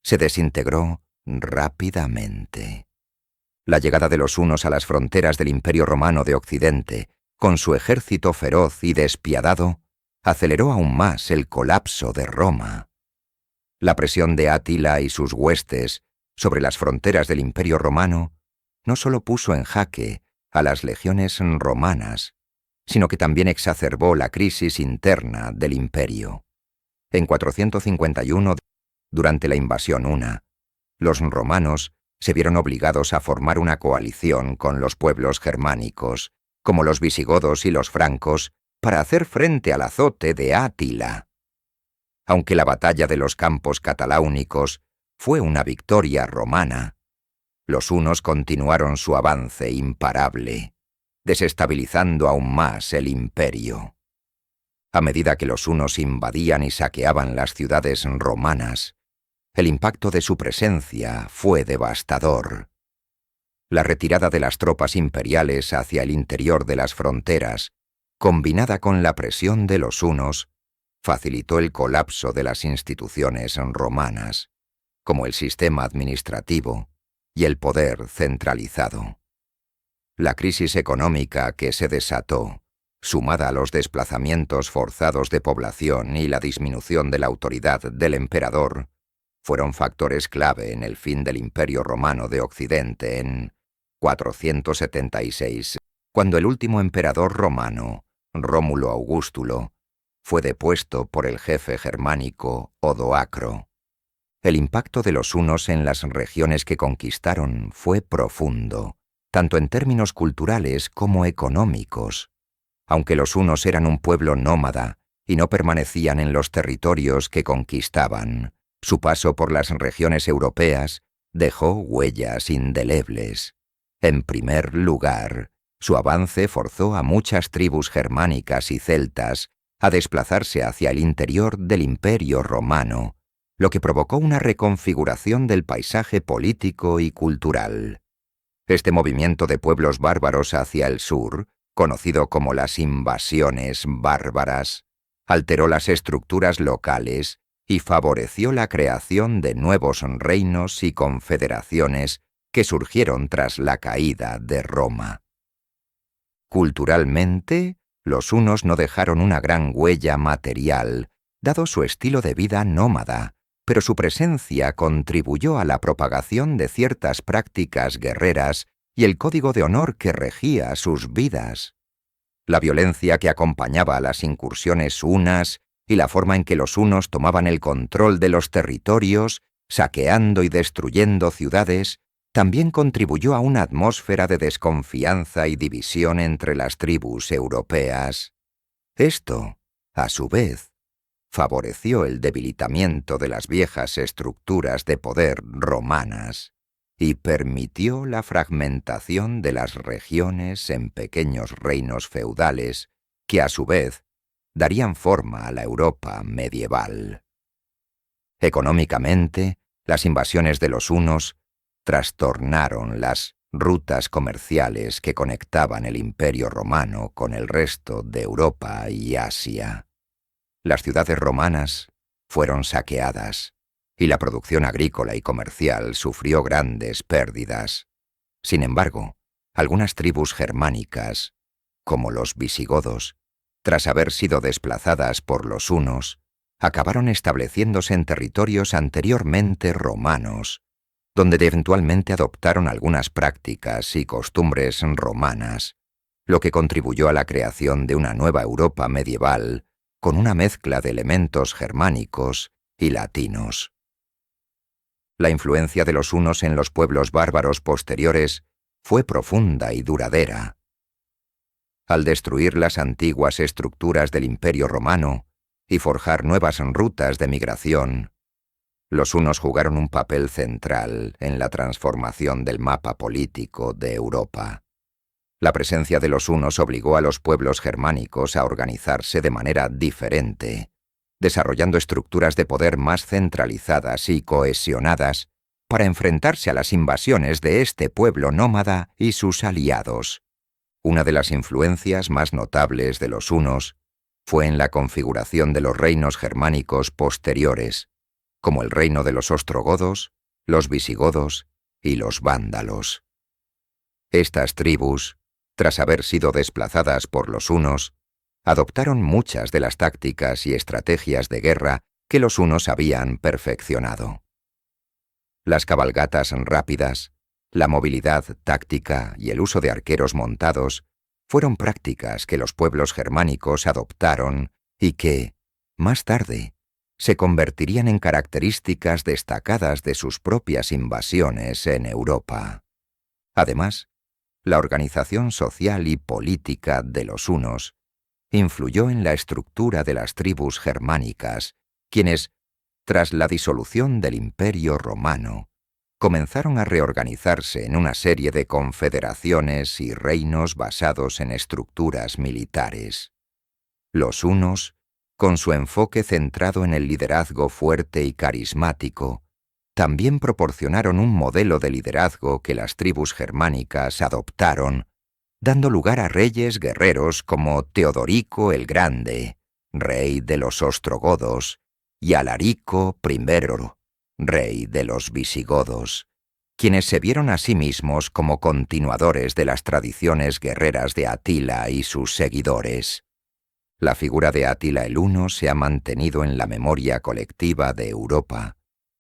se desintegró rápidamente. La llegada de los hunos a las fronteras del Imperio Romano de Occidente, con su ejército feroz y despiadado, aceleró aún más el colapso de Roma. La presión de Atila y sus huestes sobre las fronteras del Imperio Romano no solo puso en jaque a las legiones romanas, sino que también exacerbó la crisis interna del imperio. En 451, durante la invasión huna, los romanos se vieron obligados a formar una coalición con los pueblos germánicos, como los visigodos y los francos, para hacer frente al azote de Atila. Aunque la batalla de los campos cataláunicos fue una victoria romana, los hunos continuaron su avance imparable, desestabilizando aún más el imperio. A medida que los hunos invadían y saqueaban las ciudades romanas, el impacto de su presencia fue devastador. La retirada de las tropas imperiales hacia el interior de las fronteras, combinada con la presión de los hunos, facilitó el colapso de las instituciones romanas, como el sistema administrativo y el poder centralizado. La crisis económica que se desató, sumada a los desplazamientos forzados de población y la disminución de la autoridad del emperador, fueron factores clave en el fin del Imperio Romano de Occidente en 476, cuando el último emperador romano, Rómulo Augustulo, fue depuesto por el jefe germánico Odoacro. El impacto de los hunos en las regiones que conquistaron fue profundo, tanto en términos culturales como económicos. Aunque los hunos eran un pueblo nómada y no permanecían en los territorios que conquistaban, su paso por las regiones europeas dejó huellas indelebles. En primer lugar, su avance forzó a muchas tribus germánicas y celtas a desplazarse hacia el interior del Imperio Romano, lo que provocó una reconfiguración del paisaje político y cultural. Este movimiento de pueblos bárbaros hacia el sur, conocido como las invasiones bárbaras, alteró las estructuras locales y favoreció la creación de nuevos reinos y confederaciones que surgieron tras la caída de Roma. Culturalmente, los hunos no dejaron una gran huella material, dado su estilo de vida nómada, pero su presencia contribuyó a la propagación de ciertas prácticas guerreras y el código de honor que regía sus vidas. La violencia que acompañaba a las incursiones hunas y la forma en que los hunos tomaban el control de los territorios, saqueando y destruyendo ciudades, también contribuyó a una atmósfera de desconfianza y división entre las tribus europeas. Esto, a su vez, favoreció el debilitamiento de las viejas estructuras de poder romanas y permitió la fragmentación de las regiones en pequeños reinos feudales que, a su vez, darían forma a la Europa medieval. Económicamente, las invasiones de los hunos trastornaron las rutas comerciales que conectaban el Imperio Romano con el resto de Europa y Asia. Las ciudades romanas fueron saqueadas y la producción agrícola y comercial sufrió grandes pérdidas. Sin embargo, algunas tribus germánicas, como los visigodos, tras haber sido desplazadas por los hunos, acabaron estableciéndose en territorios anteriormente romanos, donde eventualmente adoptaron algunas prácticas y costumbres romanas, lo que contribuyó a la creación de una nueva Europa medieval con una mezcla de elementos germánicos y latinos. La influencia de los hunos en los pueblos bárbaros posteriores fue profunda y duradera. Al destruir las antiguas estructuras del Imperio Romano y forjar nuevas rutas de migración, los hunos jugaron un papel central en la transformación del mapa político de Europa. La presencia de los hunos obligó a los pueblos germánicos a organizarse de manera diferente, desarrollando estructuras de poder más centralizadas y cohesionadas para enfrentarse a las invasiones de este pueblo nómada y sus aliados. Una de las influencias más notables de los hunos fue en la configuración de los reinos germánicos posteriores, como el reino de los ostrogodos, los visigodos y los vándalos. Estas tribus, tras haber sido desplazadas por los hunos, adoptaron muchas de las tácticas y estrategias de guerra que los hunos habían perfeccionado. Las cabalgatas rápidas, la movilidad táctica y el uso de arqueros montados fueron prácticas que los pueblos germánicos adoptaron y que, más tarde, se convertirían en características destacadas de sus propias invasiones en Europa. Además, la organización social y política de los hunos influyó en la estructura de las tribus germánicas, quienes, tras la disolución del Imperio Romano, comenzaron a reorganizarse en una serie de confederaciones y reinos basados en estructuras militares. Los hunos, con su enfoque centrado en el liderazgo fuerte y carismático, también proporcionaron un modelo de liderazgo que las tribus germánicas adoptaron, dando lugar a reyes guerreros como Teodorico el Grande, rey de los ostrogodos, y Alarico I, rey de los visigodos, quienes se vieron a sí mismos como continuadores de las tradiciones guerreras de Atila y sus seguidores. La figura de Atila el Huno se ha mantenido en la memoria colectiva de Europa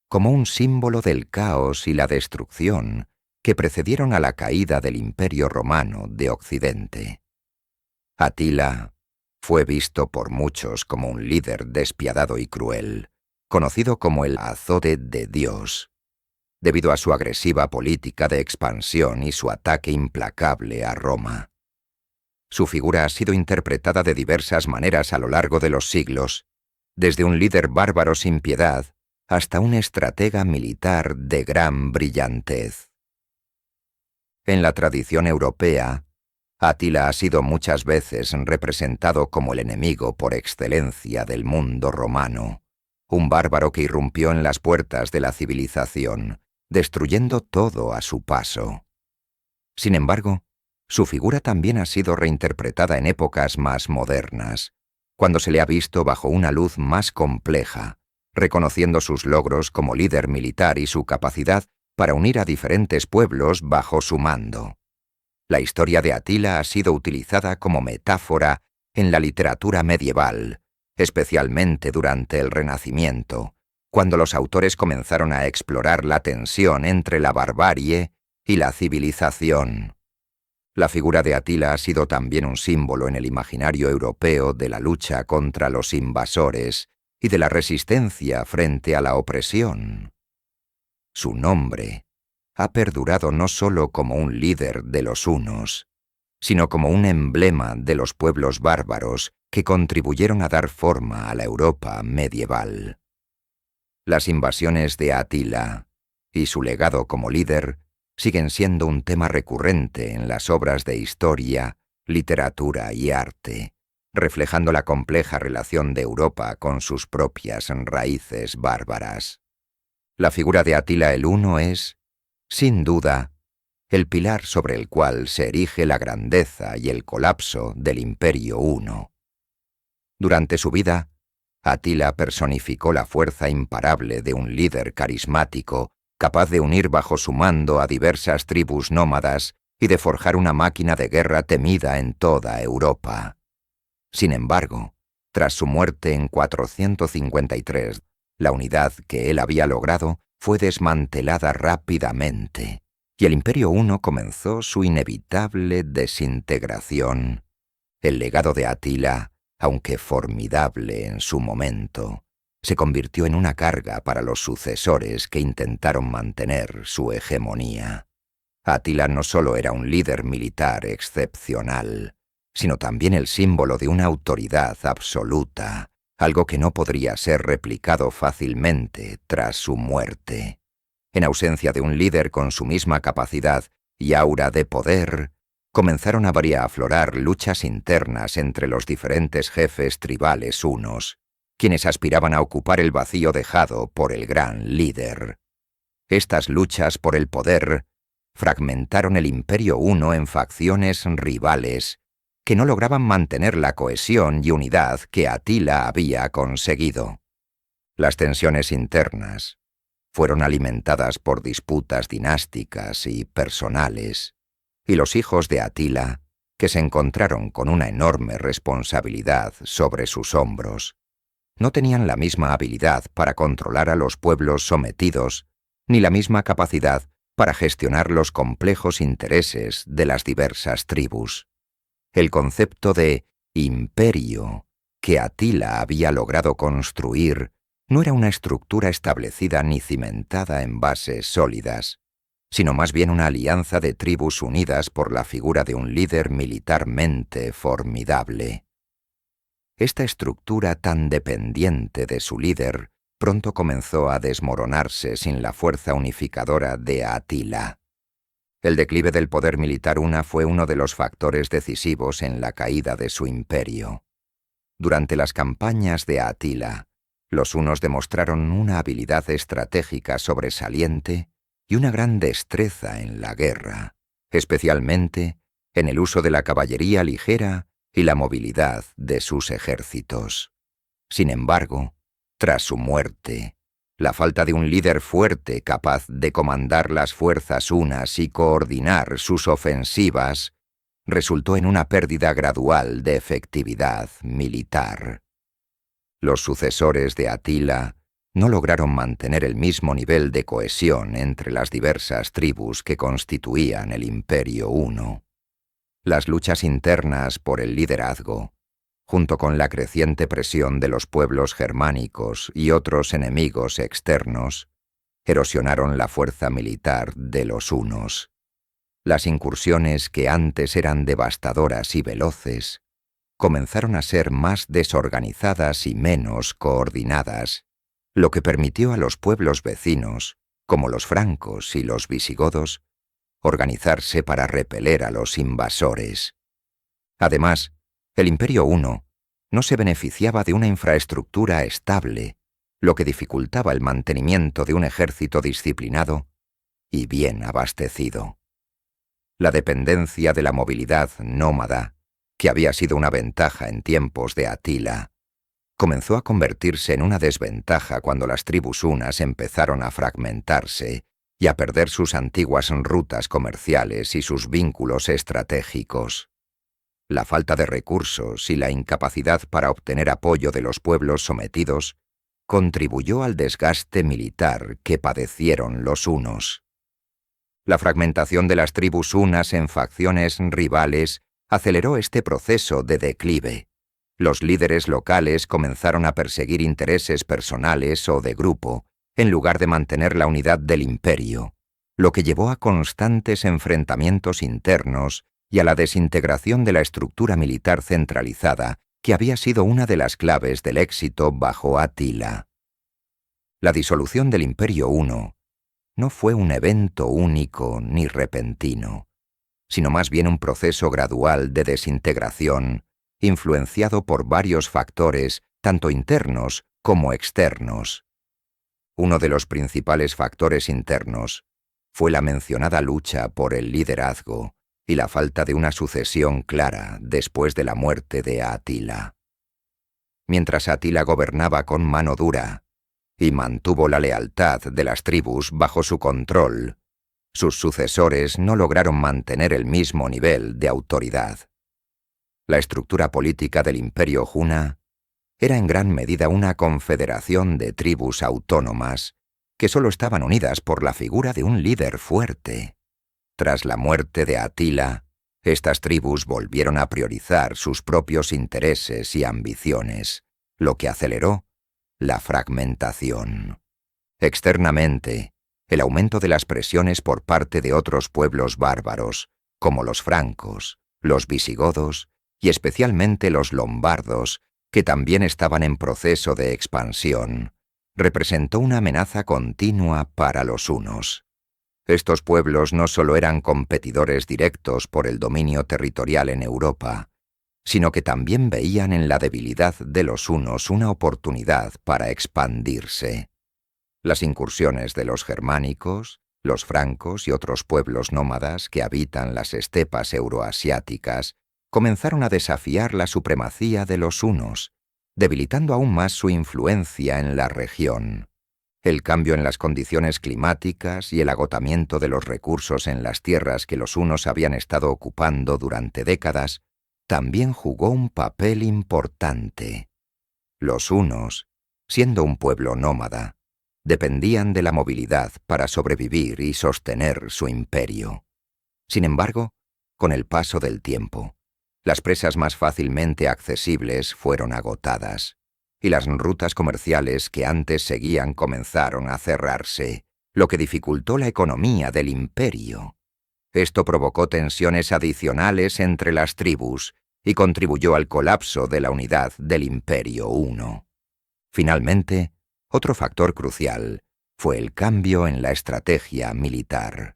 como un símbolo del caos y la destrucción que precedieron a la caída del Imperio Romano de Occidente. Atila fue visto por muchos como un líder despiadado y cruel, conocido como el azote de Dios, debido a su agresiva política de expansión y su ataque implacable a Roma. Su figura ha sido interpretada de diversas maneras a lo largo de los siglos, desde un líder bárbaro sin piedad hasta un estratega militar de gran brillantez. En la tradición europea, Atila ha sido muchas veces representado como el enemigo por excelencia del mundo romano, un bárbaro que irrumpió en las puertas de la civilización, destruyendo todo a su paso. Sin embargo, su figura también ha sido reinterpretada en épocas más modernas, cuando se le ha visto bajo una luz más compleja, reconociendo sus logros como líder militar y su capacidad para unir a diferentes pueblos bajo su mando. La historia de Atila ha sido utilizada como metáfora en la literatura medieval, especialmente durante el Renacimiento, cuando los autores comenzaron a explorar la tensión entre la barbarie y la civilización. La figura de Atila ha sido también un símbolo en el imaginario europeo de la lucha contra los invasores y de la resistencia frente a la opresión. Su nombre ha perdurado no solo como un líder de los hunos, sino como un emblema de los pueblos bárbaros que contribuyeron a dar forma a la Europa medieval. Las invasiones de Atila y su legado como líder siguen siendo un tema recurrente en las obras de historia, literatura y arte, reflejando la compleja relación de Europa con sus propias raíces bárbaras. La figura de Atila el Huno es, sin duda, el pilar sobre el cual se erige la grandeza y el colapso del Imperio Huno. Durante su vida, Atila personificó la fuerza imparable de un líder carismático, capaz de unir bajo su mando a diversas tribus nómadas y de forjar una máquina de guerra temida en toda Europa. Sin embargo, tras su muerte en 453, la unidad que él había logrado fue desmantelada rápidamente, y el Imperio Huno comenzó su inevitable desintegración. El legado de Atila, aunque formidable en su momento, se convirtió en una carga para los sucesores que intentaron mantener su hegemonía. Atila no solo era un líder militar excepcional, sino también el símbolo de una autoridad absoluta, algo que no podría ser replicado fácilmente tras su muerte. En ausencia de un líder con su misma capacidad y aura de poder, comenzaron a aflorar luchas internas entre los diferentes jefes tribales hunos, quienes aspiraban a ocupar el vacío dejado por el gran líder. Estas luchas por el poder fragmentaron el Imperio Huno en facciones rivales que no lograban mantener la cohesión y unidad que Atila había conseguido. Las tensiones internas fueron alimentadas por disputas dinásticas y personales, y los hijos de Atila, que se encontraron con una enorme responsabilidad sobre sus hombros, no tenían la misma habilidad para controlar a los pueblos sometidos, ni la misma capacidad para gestionar los complejos intereses de las diversas tribus. El concepto de imperio que Atila había logrado construir no era una estructura establecida ni cimentada en bases sólidas, sino más bien una alianza de tribus unidas por la figura de un líder militarmente formidable. Esta estructura tan dependiente de su líder pronto comenzó a desmoronarse sin la fuerza unificadora de Atila. El declive del poder militar huna fue uno de los factores decisivos en la caída de su imperio. Durante las campañas de Atila, los hunos demostraron una habilidad estratégica sobresaliente y una gran destreza en la guerra, especialmente en el uso de la caballería ligera y la movilidad de sus ejércitos. Sin embargo, tras su muerte, La falta de un líder fuerte capaz de comandar las fuerzas hunas y coordinar sus ofensivas resultó en una pérdida gradual de efectividad militar. Los sucesores de Atila no lograron mantener el mismo nivel de cohesión entre las diversas tribus que constituían el Imperio Huno. Las luchas internas por el liderazgo, junto con la creciente presión de los pueblos germánicos y otros enemigos externos, erosionaron la fuerza militar de los hunos. Las incursiones que antes eran devastadoras y veloces, comenzaron a ser más desorganizadas y menos coordinadas, lo que permitió a los pueblos vecinos, como los francos y los visigodos, organizarse para repeler a los invasores. Además, el Imperio Huno no se beneficiaba de una infraestructura estable, lo que dificultaba el mantenimiento de un ejército disciplinado y bien abastecido. La dependencia de la movilidad nómada, que había sido una ventaja en tiempos de Atila, comenzó a convertirse en una desventaja cuando las tribus hunas empezaron a fragmentarse y a perder sus antiguas rutas comerciales y sus vínculos estratégicos. La falta de recursos y la incapacidad para obtener apoyo de los pueblos sometidos contribuyó al desgaste militar que padecieron los hunos. La fragmentación de las tribus hunas en facciones rivales aceleró este proceso de declive. Los líderes locales comenzaron a perseguir intereses personales o de grupo, en lugar de mantener la unidad del imperio, lo que llevó a constantes enfrentamientos internos y a la desintegración de la estructura militar centralizada, que había sido una de las claves del éxito bajo Atila. La disolución del Imperio Huno no fue un evento único ni repentino, sino más bien un proceso gradual de desintegración, influenciado por varios factores, tanto internos como externos. Uno de los principales factores internos fue la mencionada lucha por el liderazgo y la falta de una sucesión clara después de la muerte de Atila. Mientras Atila gobernaba con mano dura y mantuvo la lealtad de las tribus bajo su control, sus sucesores no lograron mantener el mismo nivel de autoridad. La estructura política del Imperio Huna era en gran medida una confederación de tribus autónomas que solo estaban unidas por la figura de un líder fuerte. Tras la muerte de Atila, estas tribus volvieron a priorizar sus propios intereses y ambiciones, lo que aceleró la fragmentación. Externamente, el aumento de las presiones por parte de otros pueblos bárbaros, como los francos, los visigodos y especialmente los lombardos, que también estaban en proceso de expansión, representó una amenaza continua para los hunos. Estos pueblos no solo eran competidores directos por el dominio territorial en Europa, sino que también veían en la debilidad de los hunos una oportunidad para expandirse. Las incursiones de los germánicos, los francos y otros pueblos nómadas que habitan las estepas euroasiáticas comenzaron a desafiar la supremacía de los hunos, debilitando aún más su influencia en la región. El cambio en las condiciones climáticas y el agotamiento de los recursos en las tierras que los hunos habían estado ocupando durante décadas también jugó un papel importante. Los hunos, siendo un pueblo nómada, dependían de la movilidad para sobrevivir y sostener su imperio. Sin embargo, con el paso del tiempo, las presas más fácilmente accesibles fueron agotadas, y las rutas comerciales que antes seguían comenzaron a cerrarse, lo que dificultó la economía del imperio. Esto provocó tensiones adicionales entre las tribus y contribuyó al colapso de la unidad del Imperio Huno. Finalmente, otro factor crucial fue el cambio en la estrategia militar.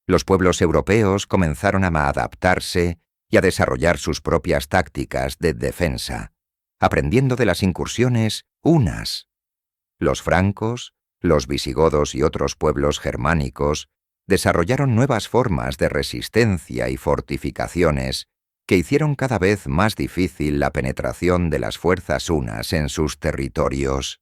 Los pueblos europeos comenzaron a adaptarse y a desarrollar sus propias tácticas de defensa, aprendiendo de las incursiones hunas. Los francos, los visigodos y otros pueblos germánicos desarrollaron nuevas formas de resistencia y fortificaciones que hicieron cada vez más difícil la penetración de las fuerzas hunas en sus territorios.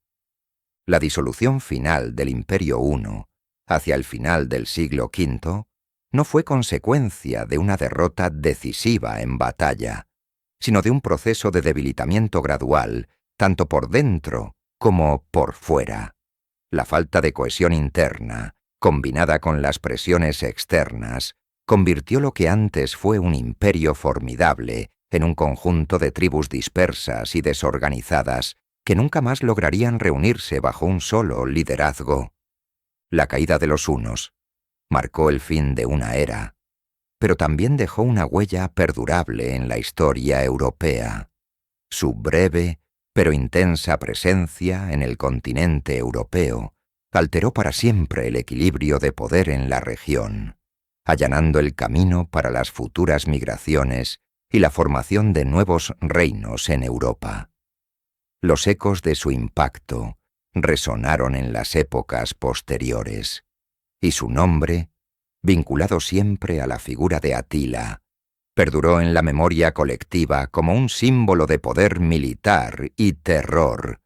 La disolución final del Imperio Huno, hacia el final del siglo V, no fue consecuencia de una derrota decisiva en batalla, sino de un proceso de debilitamiento gradual, tanto por dentro como por fuera. La falta de cohesión interna, combinada con las presiones externas, convirtió lo que antes fue un imperio formidable en un conjunto de tribus dispersas y desorganizadas que nunca más lograrían reunirse bajo un solo liderazgo. La caída de los hunos marcó el fin de una era, pero también dejó una huella perdurable en la historia europea. Su breve pero intensa presencia en el continente europeo alteró para siempre el equilibrio de poder en la región, allanando el camino para las futuras migraciones y la formación de nuevos reinos en Europa. Los ecos de su impacto resonaron en las épocas posteriores, y su nombre, vinculado siempre a la figura de Atila, perduró en la memoria colectiva como un símbolo de poder militar y terror,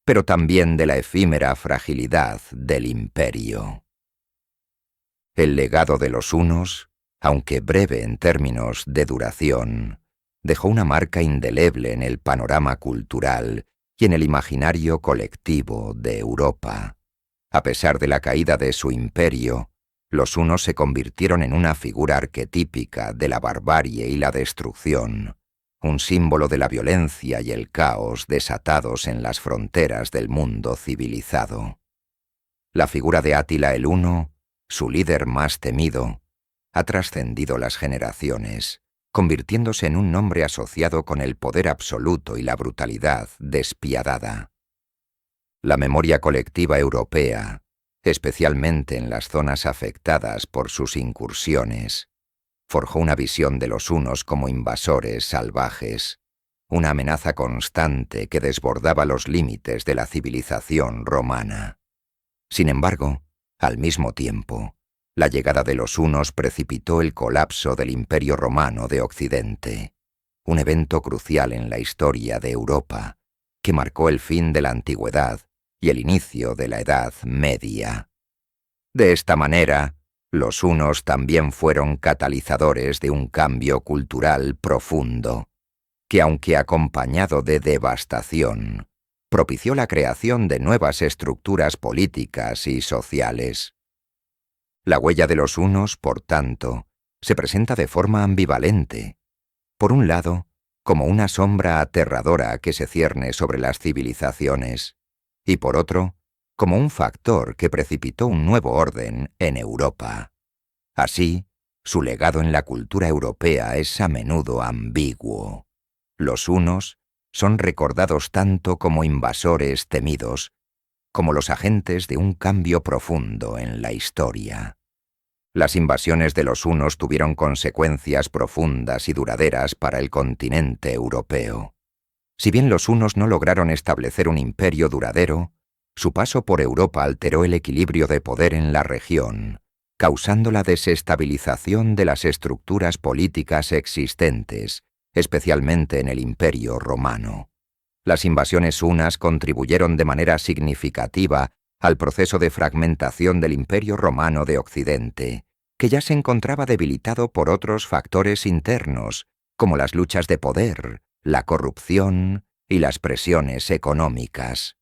pero también de la efímera fragilidad del imperio. El legado de los hunos, aunque breve en términos de duración, dejó una marca indeleble en el panorama cultural y en el imaginario colectivo de Europa. A pesar de la caída de su imperio, los hunos se convirtieron en una figura arquetípica de la barbarie y la destrucción, un símbolo de la violencia y el caos desatados en las fronteras del mundo civilizado. La figura de Átila el Huno, su líder más temido, ha trascendido las generaciones, convirtiéndose en un nombre asociado con el poder absoluto y la brutalidad despiadada. La memoria colectiva europea, especialmente en las zonas afectadas por sus incursiones, forjó una visión de los hunos como invasores salvajes, una amenaza constante que desbordaba los límites de la civilización romana. Sin embargo, al mismo tiempo, la llegada de los hunos precipitó el colapso del Imperio Romano de Occidente, un evento crucial en la historia de Europa, que marcó el fin de la antigüedad y el inicio de la Edad Media. De esta manera, los hunos también fueron catalizadores de un cambio cultural profundo, que aunque acompañado de devastación, propició la creación de nuevas estructuras políticas y sociales. La huella de los hunos, por tanto, se presenta de forma ambivalente. Por un lado, como una sombra aterradora que se cierne sobre las civilizaciones, y por otro, como un factor que precipitó un nuevo orden en Europa. Así, su legado en la cultura europea es a menudo ambiguo. Los hunos son recordados tanto como invasores temidos, como los agentes de un cambio profundo en la historia. Las invasiones de los hunos tuvieron consecuencias profundas y duraderas para el continente europeo. Si bien los hunos no lograron establecer un imperio duradero, su paso por Europa alteró el equilibrio de poder en la región, causando la desestabilización de las estructuras políticas existentes, especialmente en el Imperio Romano. Las invasiones hunas contribuyeron de manera significativa al proceso de fragmentación del Imperio Romano de Occidente, que ya se encontraba debilitado por otros factores internos, como las luchas de poder, la corrupción y las presiones económicas.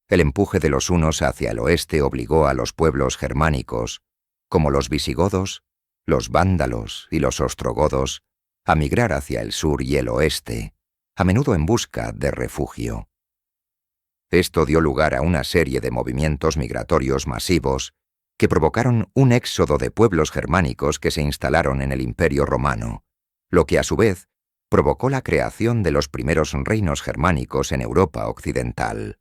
El empuje de los hunos hacia el oeste obligó a los pueblos germánicos, como los visigodos, los vándalos y los ostrogodos, a migrar hacia el sur y el oeste, a menudo en busca de refugio. Esto dio lugar a una serie de movimientos migratorios masivos que provocaron un éxodo de pueblos germánicos que se instalaron en el Imperio Romano, lo que a su vez provocó la creación de los primeros reinos germánicos en Europa occidental.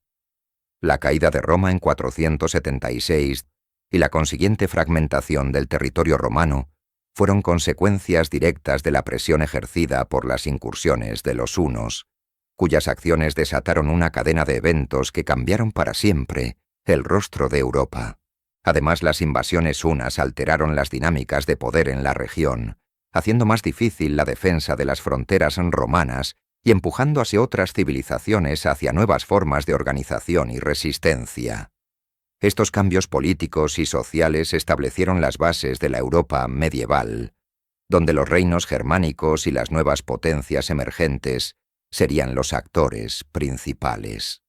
La caída de Roma en 476 y la consiguiente fragmentación del territorio romano fueron consecuencias directas de la presión ejercida por las incursiones de los hunos, cuyas acciones desataron una cadena de eventos que cambiaron para siempre el rostro de Europa. Además, las invasiones hunas alteraron las dinámicas de poder en la región, haciendo más difícil la defensa de las fronteras romanas y empujándose otras civilizaciones hacia nuevas formas de organización y resistencia. Estos cambios políticos y sociales establecieron las bases de la Europa medieval, donde los reinos germánicos y las nuevas potencias emergentes serían los actores principales.